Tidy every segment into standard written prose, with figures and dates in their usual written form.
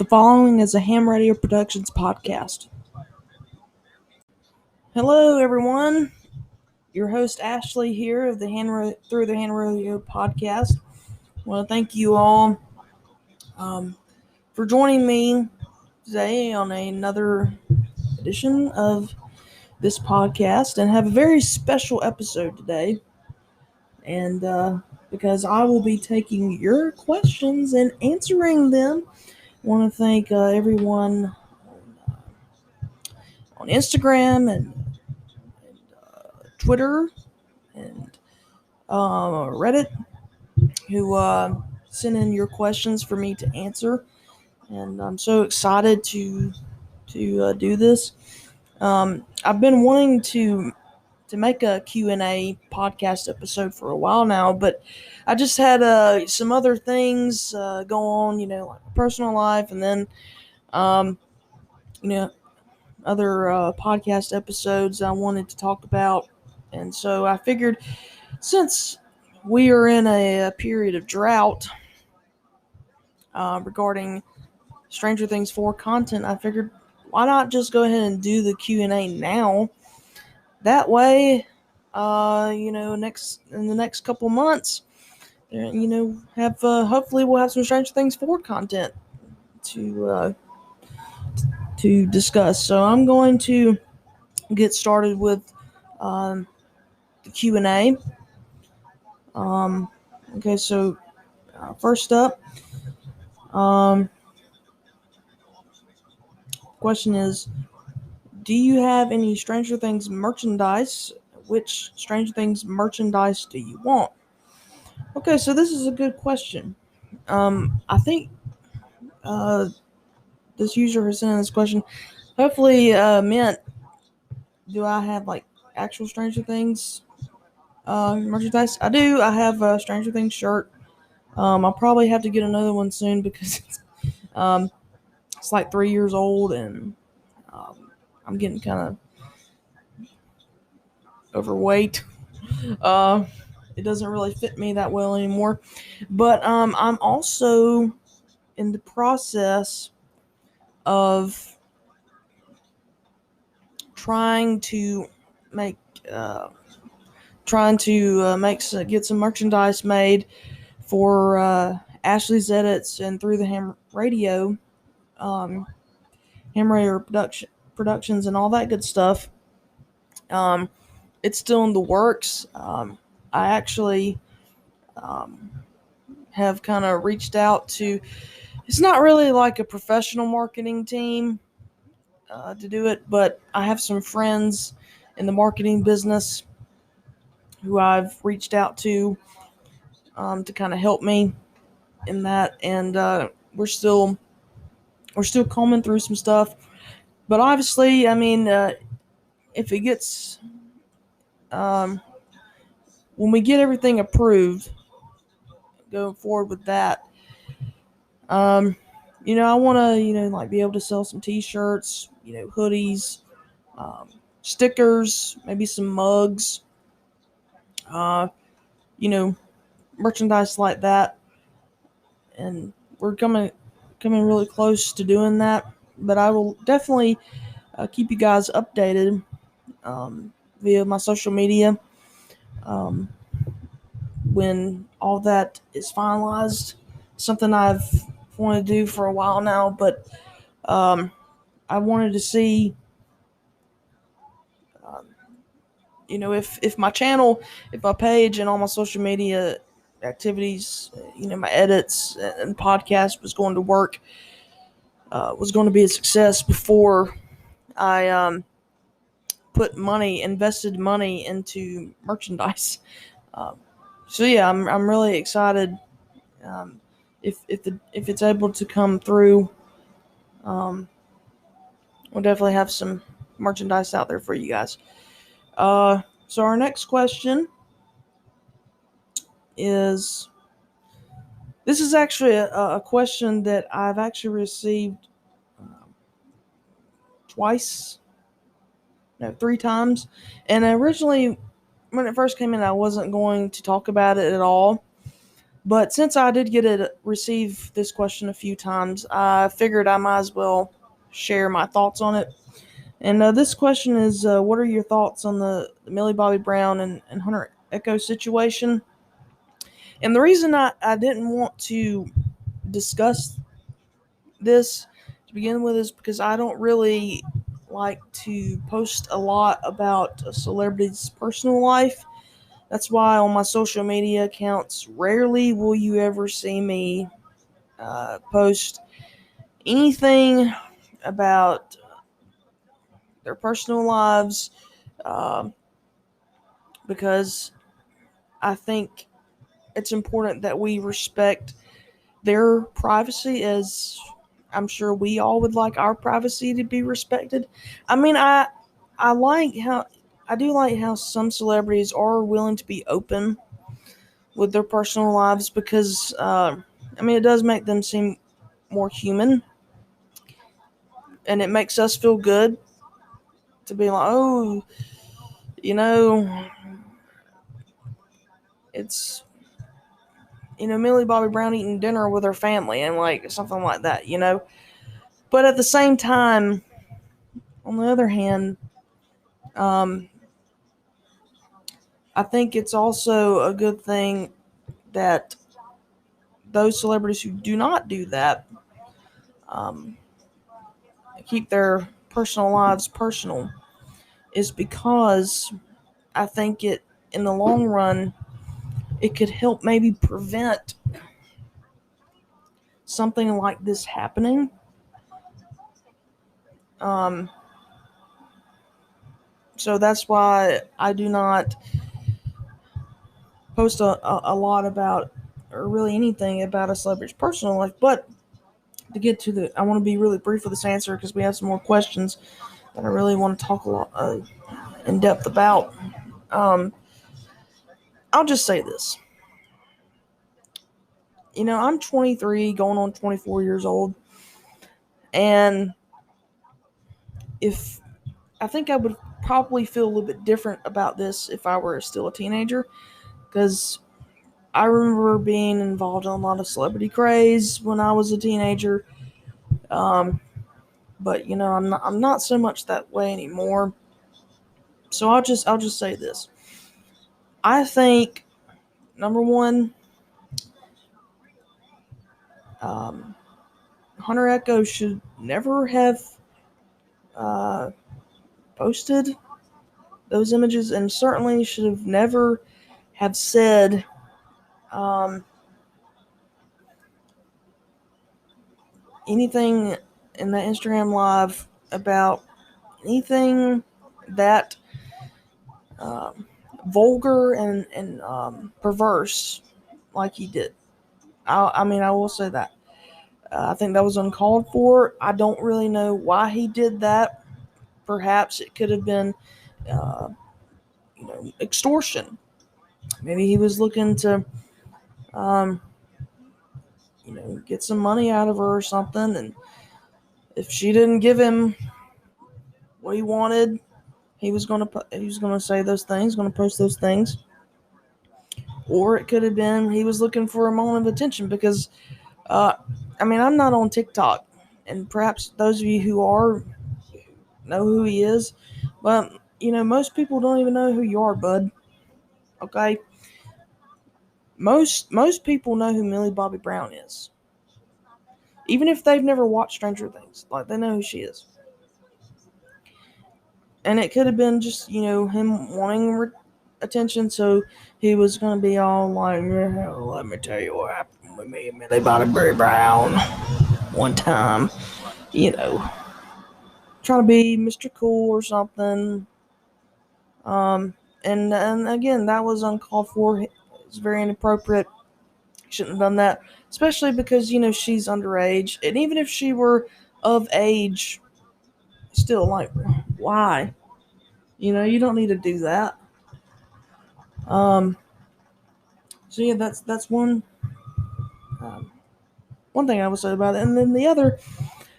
The following is a Ham Radio Productions podcast. Hello, everyone. Your host Ashley here of the Through the Ham Radio podcast. I want to thank you all for joining me today on another edition of this podcast, and have a very special episode today. And because I will be taking your questions and answering them, I want to thank everyone on Instagram and Twitter and Reddit who sent in your questions for me to answer, and I'm so excited to do this. I've been wanting to make a Q&A podcast episode for a while now, but I just had some other things go on, like personal life, and then other podcast episodes I wanted to talk about. And so I figured, since we are in a period of drought regarding Stranger Things 4 content, I figured, why not just go ahead and do the Q&A now? That way, in the next couple months, have hopefully we'll have some Stranger Things 4 content to discuss. So I'm going to get started with the Q&A. Okay, so first up, question is, do you have any Stranger Things merchandise? Which Stranger Things merchandise do you want? Okay, so this is a good question. I think this user has sent in this question, hopefully meant, do I have like actual Stranger Things merchandise? I do. I have a Stranger Things shirt. I'll probably have to get another one soon because it's like 3 years old, and I'm getting kind of overweight. It doesn't really fit me that well anymore. But I'm also in the process of trying to get some merchandise made for Ashley's Edits and Through the Ham Radio, Ham Radio Productions, and all that good stuff. It's still in the works. I actually have kind of reached out to, it's not really like a professional marketing team to do it, but I have some friends in the marketing business who I've reached out to kind of help me in that, and we're still combing through some stuff. But obviously, I mean, if it gets when we get everything approved, going forward with that, I want to, like, be able to sell some t-shirts, hoodies, stickers, maybe some mugs, merchandise like that. And we're coming really close to doing that. But I will definitely keep you guys updated via my social media when all that is finalized. Something I've wanted to do for a while now, but I wanted to see, if my channel, if my page, and all my social media activities, my edits and podcast was going to work, was going to be a success before I invested money into merchandise. So yeah, I'm really excited. If it's able to come through, we'll definitely have some merchandise out there for you guys. So our next question is, this is actually a question that I've actually received three times. And originally, when it first came in, I wasn't going to talk about it at all. But since I did receive this question a few times, I figured I might as well share my thoughts on it. And this question is, what are your thoughts on the Millie Bobby Brown and Hunter Echo situation? And the reason I didn't want to discuss this to begin with is because I don't really like to post a lot about a celebrity's personal life. That's why on my social media accounts, rarely will you ever see me post anything about their personal lives, um, because I think it's important that we respect their privacy, as I'm sure we all would like our privacy to be respected. I mean, I like how I do like how some celebrities are willing to be open with their personal lives because I mean it does make them seem more human, and it makes us feel good to be like, oh, you know, it's Millie Bobby Brown eating dinner with her family and like something like that. But at the same time, on the other hand, um, I think it's also a good thing that those celebrities who do not do that um, keep their personal lives personal, is because I think it in the long run it could help maybe prevent something like this happening. Um, so that's why I do not post a lot about, or really anything about a celebrity's personal life. But to get to I want to be really brief with this answer because we have some more questions that I really want to talk a lot in depth about. Um, I'll just say this. I'm 23, going on 24 years old, and if I think I would probably feel a little bit different about this if I were still a teenager, because I remember being involved in a lot of celebrity craze when I was a teenager. Um, but I'm not so much that way anymore. So I'll just say this. I think number one, um, Hunter Echo should never have uh, posted those images, and certainly should have never have said um, anything in the Instagram live about anything that um, vulgar and perverse like he did. I mean, I will say that. I think that was uncalled for. I don't really know why he did that. Perhaps it could have been, uh, extortion. Maybe he was looking to, um, get some money out of her or something. And if she didn't give him what he wanted, he was gonna say those things, gonna post those things. Or it could have been he was looking for a moment of attention because, uh, I mean, I'm not on TikTok, and perhaps those of you who are know who he is, but most people don't even know who you are, bud. Okay, most people know who Millie Bobby Brown is, even if they've never watched Stranger Things. Like they know who she is, and it could have been just him wanting attention, so he was gonna be all like, "Yeah, let me tell you what happened with me and Millie Bobby Brown one time," you know, trying to be Mr. Cool or something. Um, and again, that was uncalled for. It's very inappropriate. Shouldn't have done that, especially because she's underage, and even if she were of age, still, like, why? You don't need to do that. Um, so yeah, that's um, one thing I would say about it, and then the other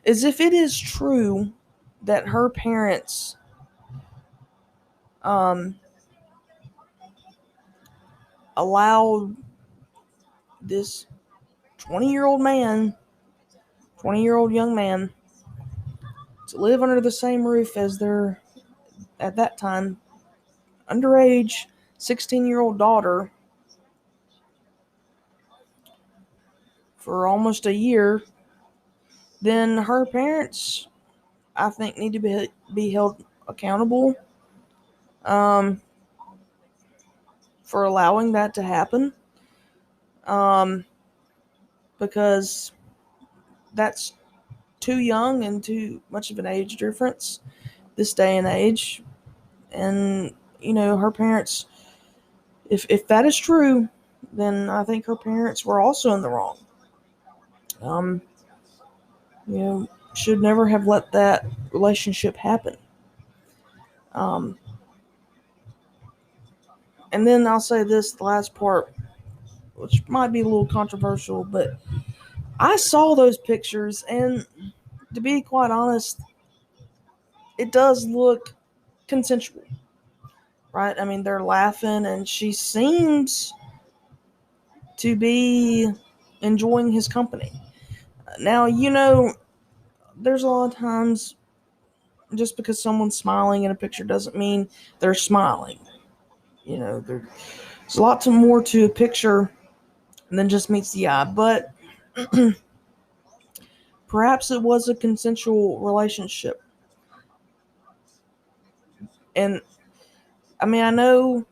is if it is true that her parents um allowed this 20-year-old man, 20-year-old young man, to live under the same roof as their, at that time, underage 16-year-old daughter for almost a year, then her parents, I think, need to be held accountable um, for allowing that to happen, um, because that's too young and too much of an age difference this day and age. And her parents, if that is true, then I think her parents were also in the wrong. Um, should never have let that relationship happen. Um, and then I'll say this, the last part, which might be a little controversial, but I saw those pictures, and to be quite honest, it does look consensual, right? I mean, they're laughing, and she seems to be enjoying his company. Now, there's a lot of times just because someone's smiling in a picture doesn't mean they're smiling. There's a lot more to a picture than just meets the eye. But perhaps it was a consensual relationship. And I mean, I know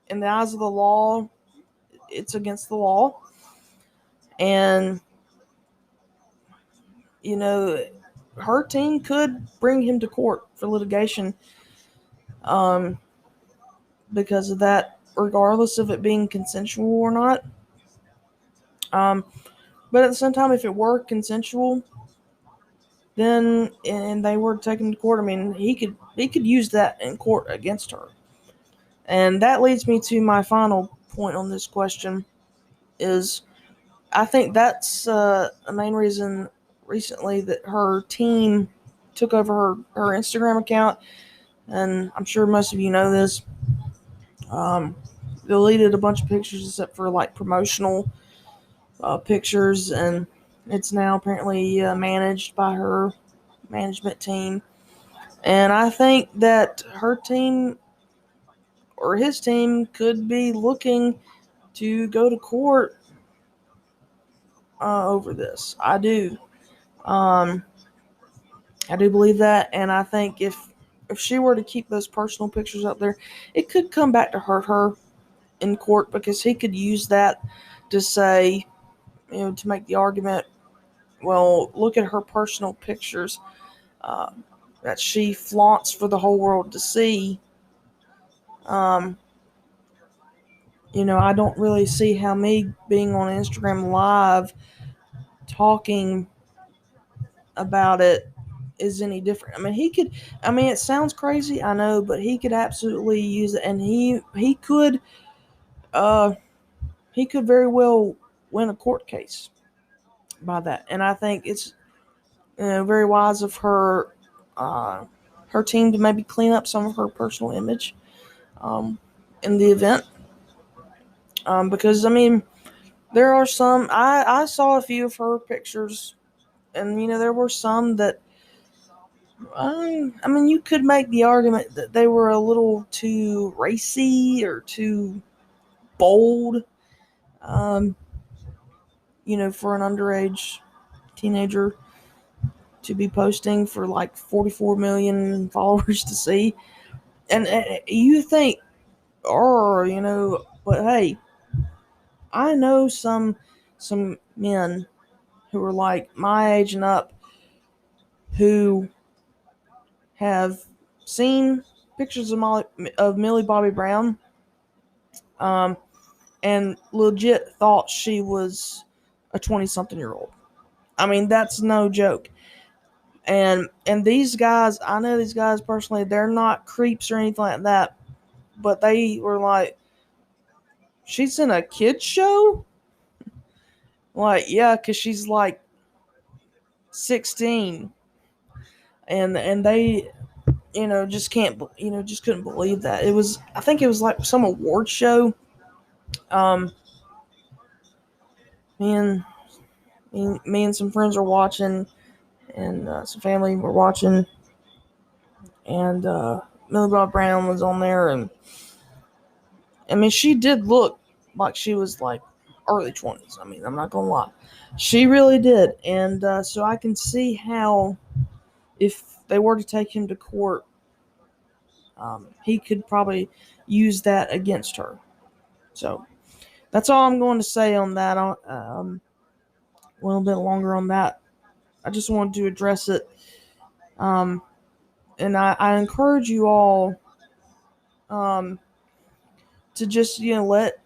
in the eyes of the law, it's against the law. And, her team could bring him to court for litigation because of that, regardless of it being consensual or not. But at the same time, if it were consensual, then and they were taken to court, I mean, he could use that in court against her. And that leads me to my final point on this question is I think that's a main reason recently that her team took over her Instagram account, and I'm sure most of you know this. Deleted a bunch of pictures except for like promotional pictures, and it's now apparently managed by her management team. And I think that her team or his team could be looking to go to court over this. I do. Um, I do believe that, and I think if she were to keep those personal pictures up there, it could come back to hurt her in court because he could use that to say, to make the argument, well, look at her personal pictures that she flaunts for the whole world to see. Um, I don't really see how me being on Instagram Live talking about it is any different. I mean, it sounds crazy, I know, but he could absolutely use it, and uh, he could very well win a court case by that. And I think it's very wise of her team to maybe clean up some of her personal image in the event. Because I mean, there are some. I saw a few of her pictures, and there were some that. I mean, you could make the argument that they were a little too racy or too bold. Um, for an underage teenager to be posting for like 44 million followers to see, and you think, but hey, I know some men who are like my age and up who have seen pictures of Millie Bobby Brown, and legit thought she was a 20-something-year-old. I mean, that's no joke. And these guys, I know these guys personally, they're not creeps or anything like that, but they were like, she's in a kids show? Like, yeah, because she's like 16. And they, just can't, just couldn't believe that. I think it was like some award show. Um, me and me and some friends are watching, and some family were watching, and Millie Bob Brown was on there, and I mean, she did look like she was like early 20s. I mean, I'm not gonna lie, she really did, and so I can see how if they were to take him to court, he could probably use that against her. So that's all I'm going to say on that. A little bit longer on that. I just wanted to address it. Um, and I encourage you all um, to just, let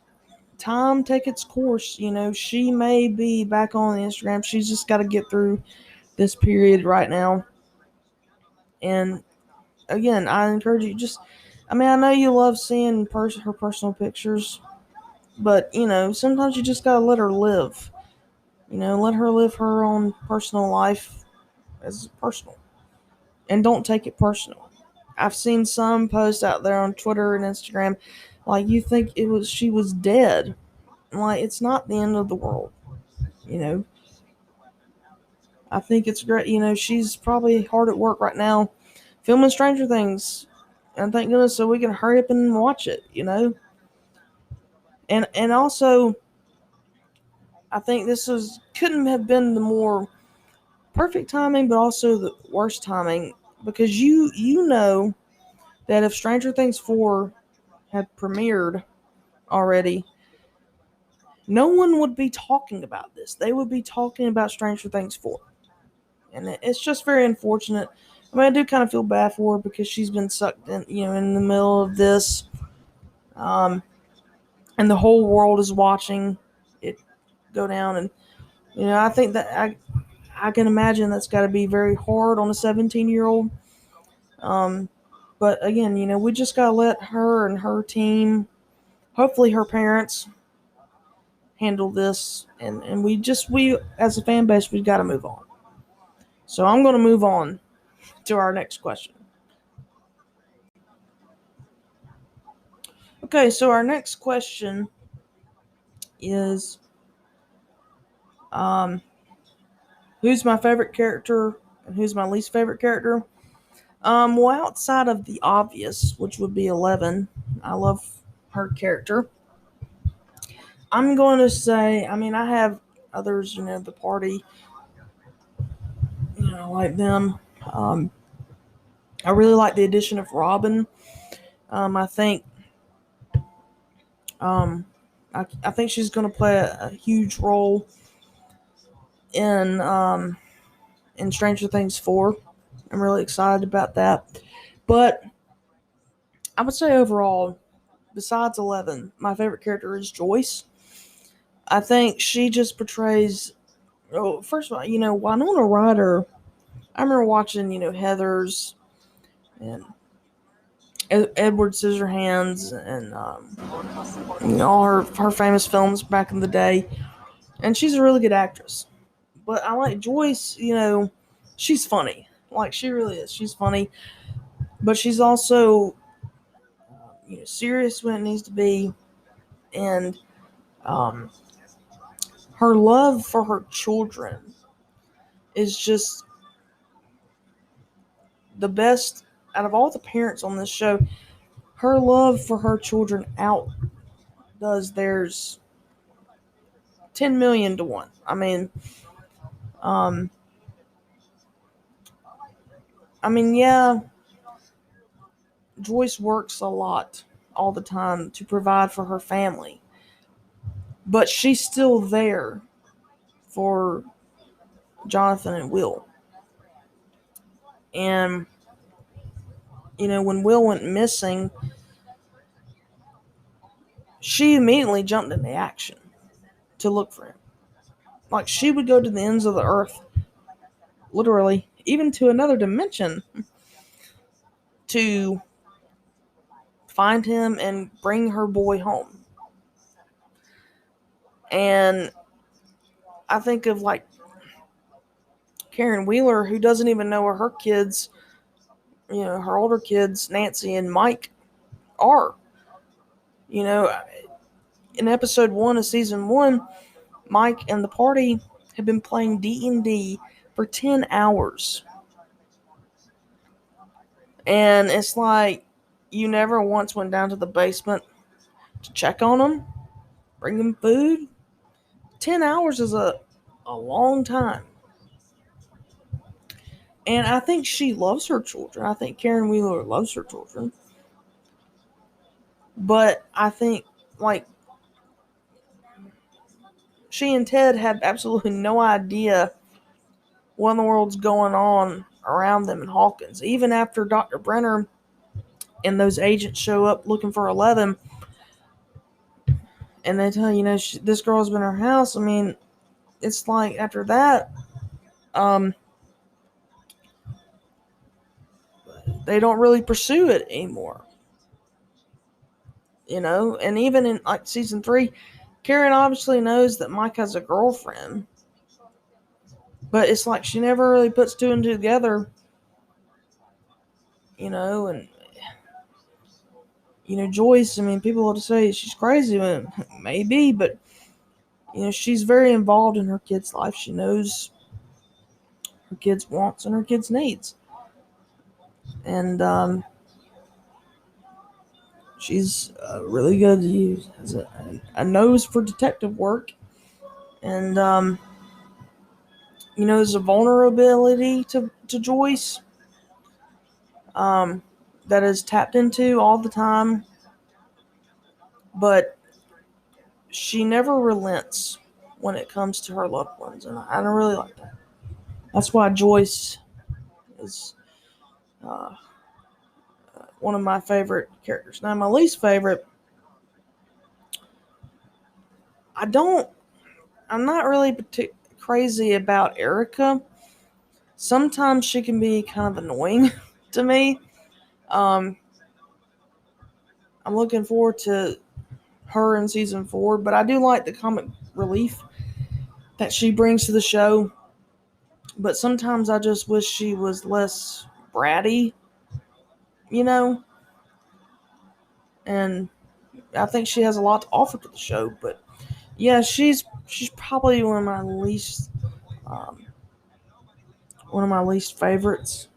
time take its course. She may be back on Instagram. She's just got to get through this period right now. And again, I encourage you I know you love seeing her personal pictures, but, sometimes you just got to let her live. Let her live her own personal life as personal. And don't take it personal. I've seen some posts out there on Twitter and Instagram, like you think she was dead. Like, it's not the end of the world. You know, I think it's great. She's probably hard at work right now, filming Stranger Things, and thank goodness so we can hurry up and watch it. And also, I think this couldn't have been the more perfect timing, but also the worst timing, because you know that if Stranger Things 4 had premiered already, no one would be talking about this. They would be talking about Stranger Things 4. And it's just very unfortunate. I mean, I do kind of feel bad for her because she's been sucked in, in the middle of this. And the whole world is watching it go down. And, I think that I can imagine that's got to be very hard on a 17-year-old. But again, we just got to let her and her team, hopefully her parents, handle this. And we as a fan base, we've got to move on. So I'm going to move on to our next question. Okay, so our next question is who's my favorite character and who's my least favorite character? Well, outside of the obvious, which would be 11, I love her character. I'm going to say, I have others, the party, I like them. I really like the addition of Robin. I think, um, I think she's going to play a huge role in Stranger Things 4. I'm really excited about that. But I would say overall, besides 11, my favorite character is Joyce. I think she just portrays. Oh, first of all, Winona Ryder. I remember watching, Heathers and Edward Scissorhands and all her famous films back in the day, and she's a really good actress. But I like Joyce. She's funny. Like, she really is. She's funny, but she's also serious when it needs to be, and um, her love for her children is just the best out of all the parents on this show. Her love for her children outdoes theirs 10 million to 1. Um, yeah, Joyce works a lot all the time to provide for her family, but she's still there for Jonathan and Will. And, when Will went missing, she immediately jumped into action to look for him. Like, she would go to the ends of the earth, literally, even to another dimension, to find him and bring her boy home. And I think of, like, Karen Wheeler, who doesn't even know where her kids, her older kids, Nancy and Mike, are. In episode 1 of season 1, Mike and the party had been playing D&D for 10 hours. And it's like you never once went down to the basement to check on them, bring them food. 10 hours is a long time. And I think she loves her children. I think Karen Wheeler loves her children. But I think, like, she and Ted have absolutely no idea what in the world's going on around them in Hawkins. Even after Dr. Brenner and those agents show up looking for 11, and they tell you, this girl's been in her house. I mean, it's like after that, they don't really pursue it anymore. And even in like season 3, Karen obviously knows that Mike has a girlfriend, but it's like she never really puts two and two together, and Joyce, I mean, people will say she's crazy, maybe, but she's very involved in her kid's life. She knows her kids' wants and her kids' needs. And she's really good. She has a nose for detective work. And, there's a vulnerability to Joyce that is tapped into all the time. But she never relents when it comes to her loved ones. And I don't really like that. That's why Joyce is one of my favorite characters. Now, my least favorite, I'm not really crazy about Erica. Sometimes she can be kind of annoying to me. I'm looking forward to her in season 4, but I do like the comic relief that she brings to the show. But sometimes I just wish she was less bratty, and I think she has a lot to offer to the show. But yeah, she's probably one of my least favorites.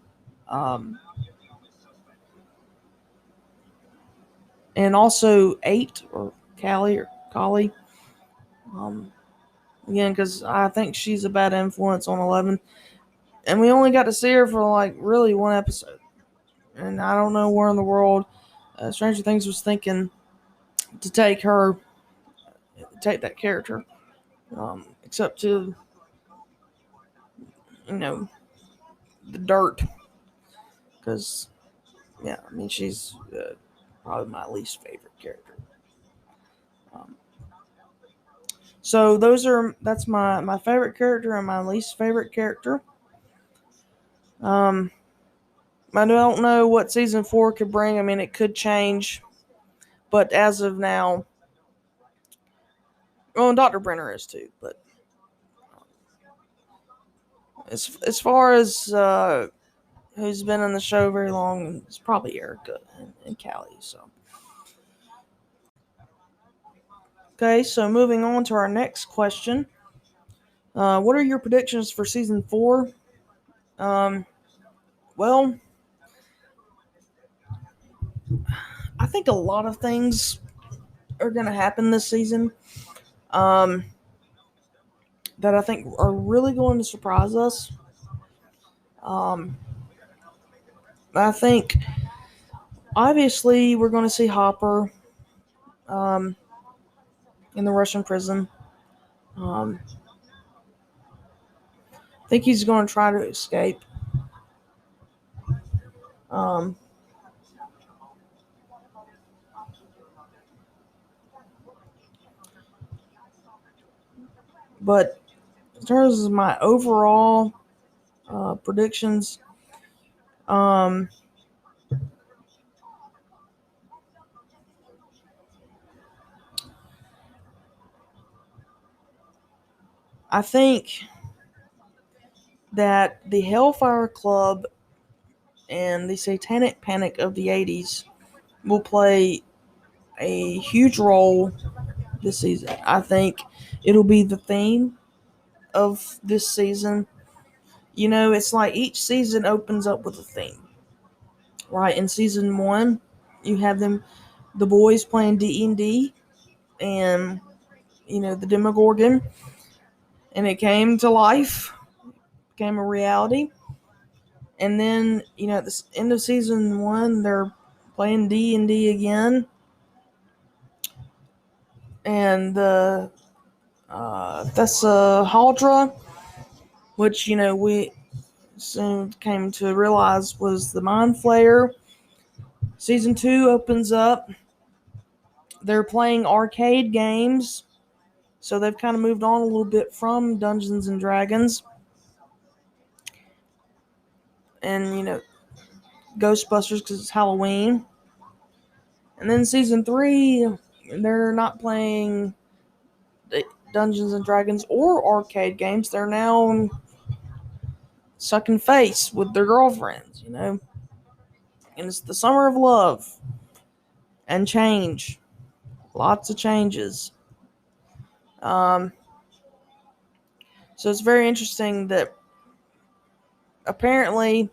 And also 8 or Callie. Again, because I think she's a bad influence on 11, and we only got to see her for like really one episode. And I don't know where in the world Stranger Things was thinking to take that character, except to the dirt, because yeah, I mean she's probably my least favorite character. So that's my favorite character and my least favorite character. I don't know what season 4 could bring. I mean, it could change, but as of now, and Dr. Brenner is too. But as far as who's been in the show very long, it's probably Erica and Callie. So. Okay, so moving on to our next question. What are your predictions for season 4? Well, I think a lot of things are going to happen this season that I think are really going to surprise us. I think, obviously, we're going to see Hopper in the Russian prison. I think he's going to try to escape. But in terms of my overall predictions, I think that the Hellfire Club and the Satanic Panic of the 80s will play a huge role this season. I think it'll be the theme of this season. It's like each season opens up with a theme, right? In season 1, you have the boys playing D&D, and the Demogorgon, and it came to life, became a reality. And then at the end of season 1, they're playing D&D again, and the Thessaly, which we soon came to realize was the Mind Flayer. Season 2 opens up. They're playing arcade games, so they've kind of moved on a little bit from Dungeons and Dragons. And Ghostbusters, because it's Halloween. And then season 3, they're not playing Dungeons and Dragons or arcade games. They're now sucking face with their girlfriends, And it's the summer of love and change. Lots of changes. So it's very interesting that apparently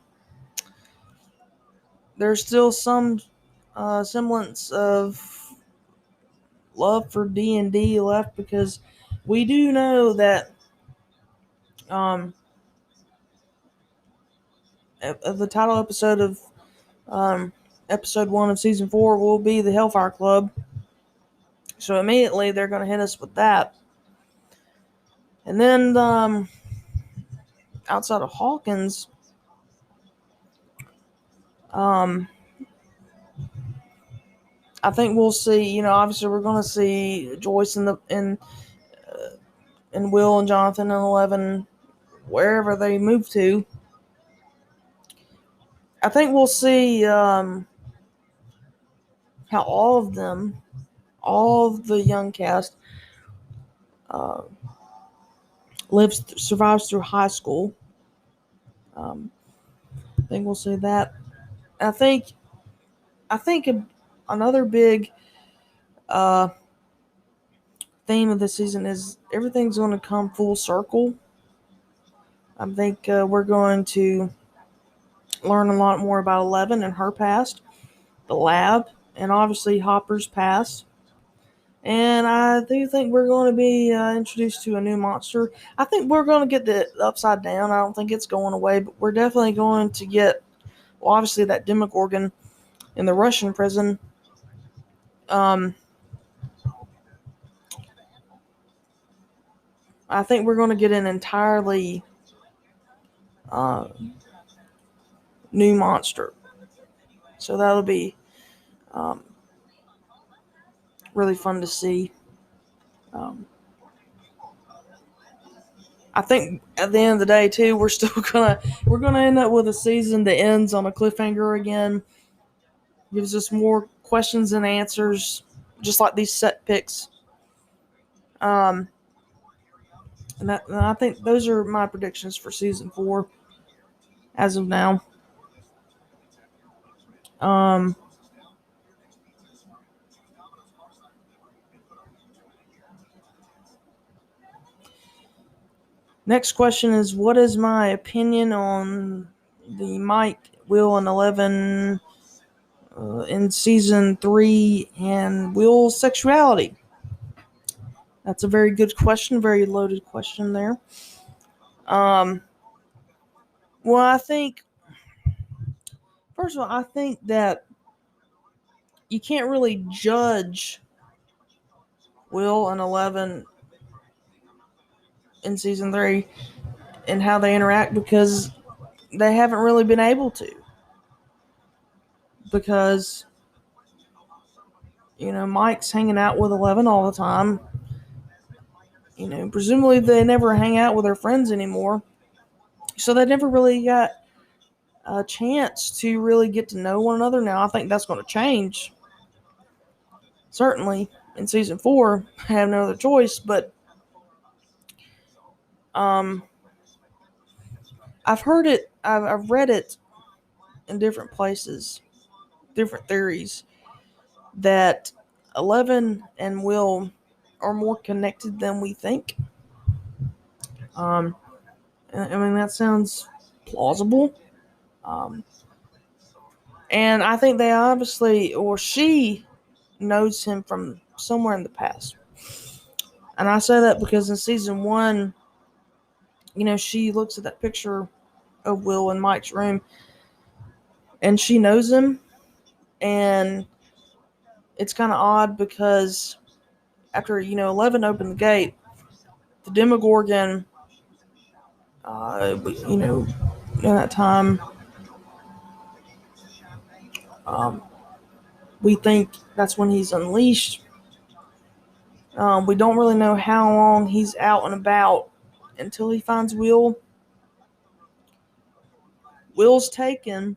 there's still some semblance of love for D&D left, because we do know that the title episode of episode 1 of season 4 will be the Hellfire Club. So immediately they're going to hit us with that. And then outside of Hawkins, I think we'll see. Obviously we're going to see Joyce and Will and Jonathan and Eleven wherever they move to. I think we'll see how all of them, all of the young cast, survives through high school. I think we'll see that. I think another big theme of this season is everything's going to come full circle. I think we're going to learn a lot more about Eleven and her past, the lab, and obviously Hopper's past. And I do think we're going to be introduced to a new monster. I think we're going to get the Upside Down. I don't think it's going away, but we're definitely going to get, well, obviously that Demogorgon in the Russian prison. I think we're going to get an entirely new monster. So that'll be really fun to see. I think at the end of the day, too, we're gonna end up with a season that ends on a cliffhanger again. Gives us more questions and answers, just like these set picks. And I think those are my predictions for season 4 as of now. Next question is, what is my opinion on the Mike, Will, and Eleven in season 3 and Will's sexuality? That's a very good question, very loaded question there. Well, I think, first of all, I think that you can't really judge Will and Eleven in season 3 and how they interact, because they haven't really been able to. Because, Mike's hanging out with Eleven all the time. Presumably they never hang out with their friends anymore. So they never really got a chance to really get to know one another. Now, I think that's going to change. Certainly in season 4, I have no other choice, but I've heard it, I've read it in different places, different theories, that Eleven and Will are more connected than we think. I mean, that sounds plausible. Um, and I think they obviously, or she knows him from somewhere in the past. And I say that because in season one, she looks at that picture of Will in Mike's room and she knows him. And it's kind of odd because after, 11 opened the gate, the Demogorgon, in that time, um, we think that's when he's unleashed. We don't really know how long he's out and about until he finds Will. Will's taken,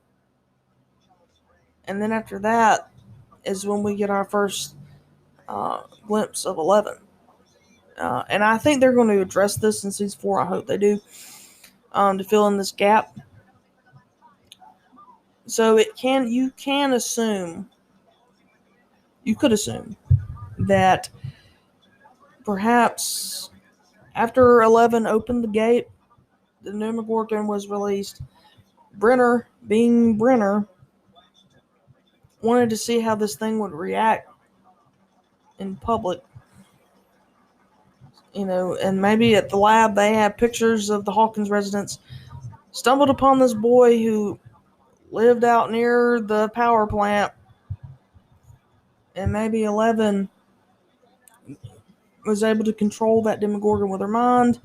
and then after that is when we get our first glimpse of 11. And I think they're going to address this in season 4. I hope they do, to fill in this gap. So you could assume that perhaps after 11 opened the gate, the Demogorgon was released. Brenner, being Brenner, wanted to see how this thing would react in public. And maybe at the lab they had pictures of the Hawkins residents, stumbled upon this boy who lived out near the power plant, and maybe 11 was able to control that Demogorgon with her mind,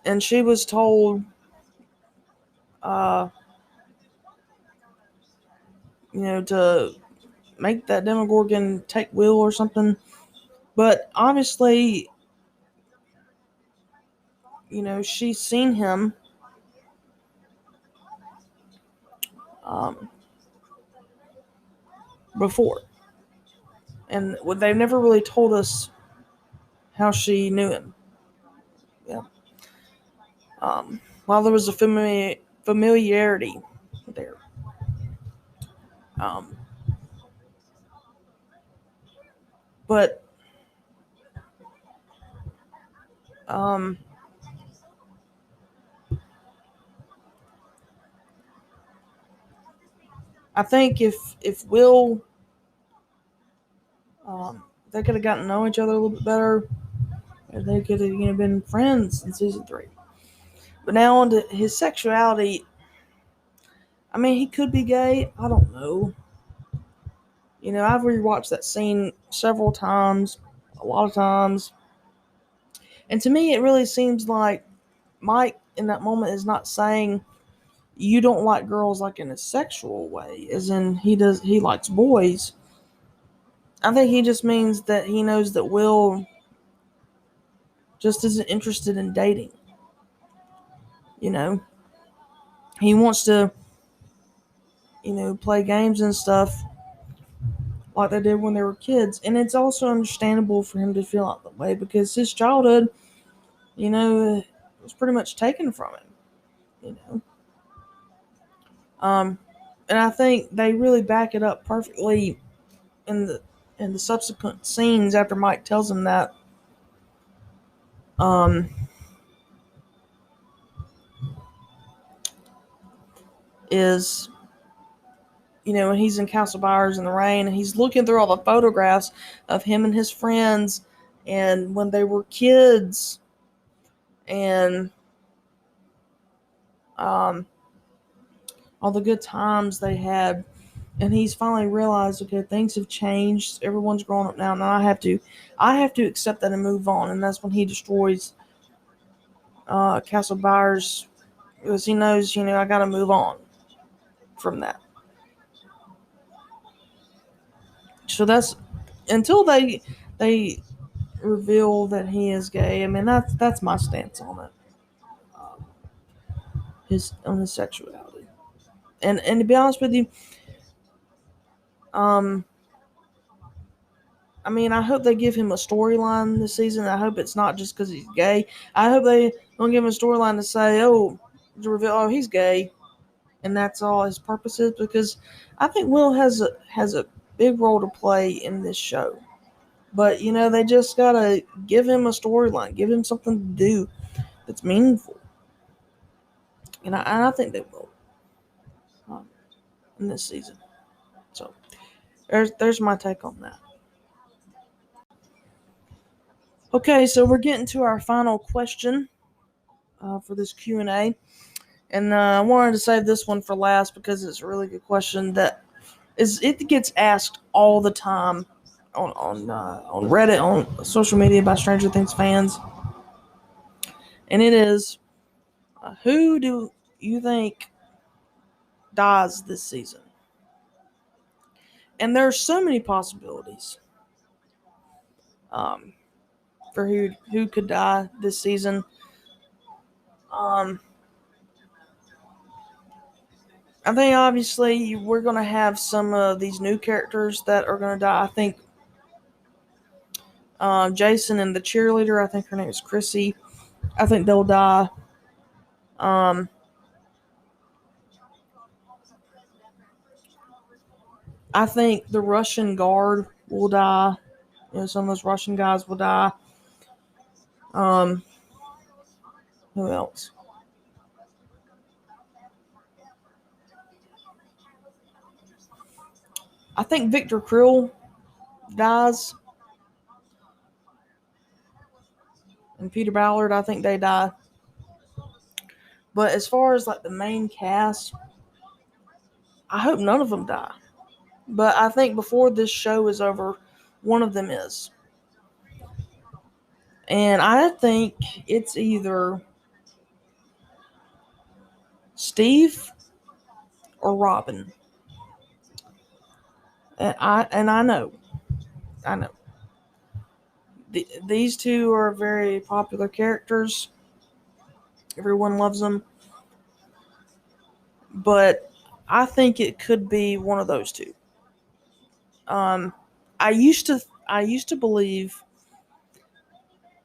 and she was told, to make that Demogorgon take Will or something. But obviously, she's seen him before. And they've never really told us how she knew him. Yeah. While there was a familiarity there. Um, but um, I think if Will, they could have gotten to know each other a little bit better, they could have been friends in season 3. But now on to his sexuality. I mean, he could be gay. I don't know. I've rewatched that scene several times, a lot of times. And to me, it really seems like Mike in that moment is not saying you don't like girls like in a sexual way, as in he likes boys. I think he just means that he knows that Will just isn't interested in dating. He wants to, play games and stuff like they did when they were kids. And it's also understandable for him to feel that way because his childhood, was pretty much taken from him, And I think they really back it up perfectly in the subsequent scenes after Mike tells him that. Is when he's in Castle Byers in the rain and he's looking through all the photographs of him and his friends and when they were kids and all the good times they had, and he's finally realized, okay, things have changed, everyone's grown up now, and I have to accept that and move on. And that's when he destroys Castle Byers because he knows, I gotta move on from that. So that's until they reveal that he is gay. I mean, that's my stance on it. His sexuality, and to be honest with you, I mean, I hope they give him a storyline this season. I hope it's not just because he's gay. I hope they don't give him a storyline to say, to reveal, he's gay, and that's all his purpose is. Because I think Will has a big role to play in this show. But they just gotta give him a storyline, give him something to do that's meaningful, and I think they will um, in this season. So there's my take on that. Okay, so we're getting to our final question for this Q&A. And I wanted to save this one for last because it's a really good question that it gets asked all the time on Reddit, on social media by Stranger Things fans, and it is, who do you think dies this season? And there's so many possibilities um, for who could die this season. Um, I think obviously we're gonna have some of these new characters that are gonna die. I think Jason and the cheerleader, I think her name is Chrissy. I think they'll die. Um, I think the Russian guard will die. Some of those Russian guys will die. Um, who else? I think Victor Krill dies, and Peter Ballard. I think they die. But as far as like the main cast, I hope none of them die. But I think before this show is over, one of them is. And I think it's either Steve or Robin. And I know these two are very popular characters. Everyone loves them, but I think it could be one of those two. Um, I used to believe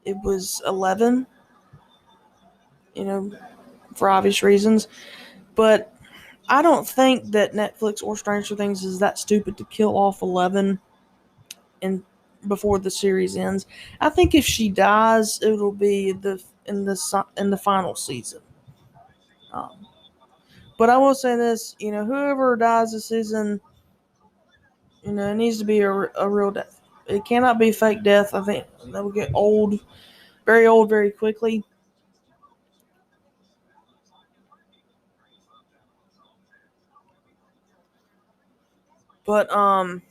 it was 11, you know, for obvious reasons, but I don't think that Netflix or Stranger Things is that stupid to kill off 11 in before the series ends. I think if she dies, it'll be in the final season. Um, but I will say this, whoever dies this season, it needs to be a real death. It cannot be fake death. I think that will get old, very quickly. But um,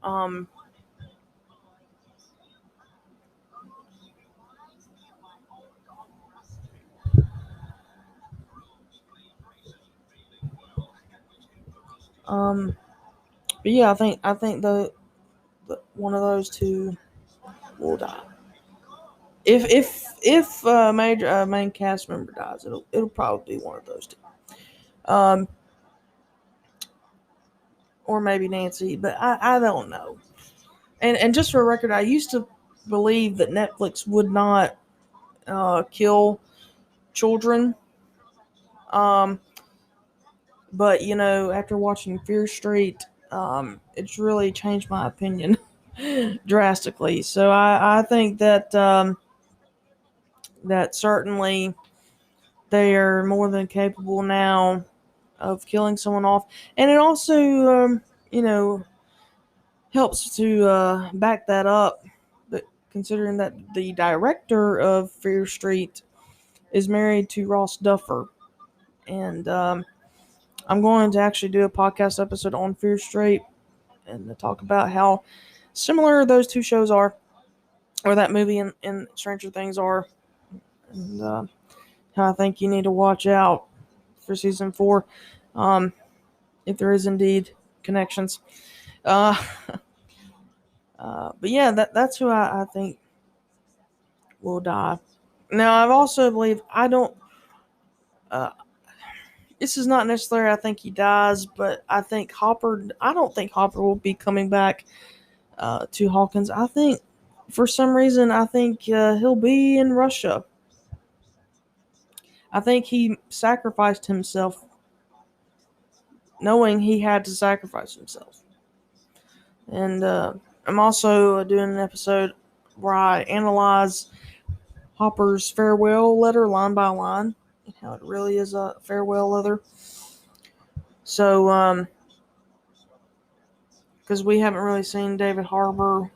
um, but yeah, I think the one of those two will die. If major main cast member dies, it'll probably be one of those two. Um, or maybe Nancy, but I don't know. And just for a record, I used to believe that Netflix would not kill children. Um, but after watching Fear Street, it's really changed my opinion drastically. So I think that certainly they are more than capable now of killing someone off, and it also you know helps to back that up. But considering that the director of Fear Street is married to Ross Duffer, and I'm going to actually do a podcast episode on Fear Street and to talk about how similar those two shows are, or that movie and Stranger Things are, and how I think you need to watch out for season 4, um, if there is indeed connections. Uh, but yeah, that's who I think will die. Now, I've also believe I don't. Uh, this is not necessarily I think he dies, but I think Hopper. I don't think Hopper will be coming back to Hawkins. I think for some reason I think he'll be in Russia. I think he sacrificed himself knowing he had to sacrifice himself. And I'm also doing an episode where I analyze Hopper's farewell letter line by line, and how it really is a farewell letter. So, because we haven't really seen David Harbour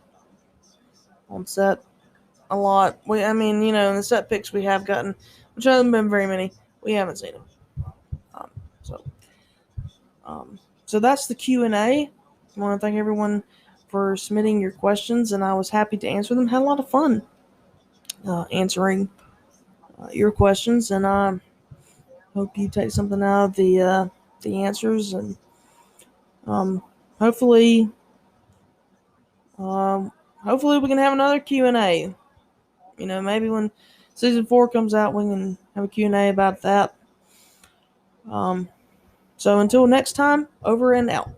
on set a lot. I mean, in the set pics we have gotten, which haven't been very many, we haven't seen him. Um, so, so that's the Q&A. I want to thank everyone for submitting your questions, and I was happy to answer them. Had a lot of fun answering your questions, and I hope you take something out of the answers, and hopefully, hopefully we can have another Q&A. Maybe when season 4 comes out, we can have a Q&A about that. So until next time, over and out.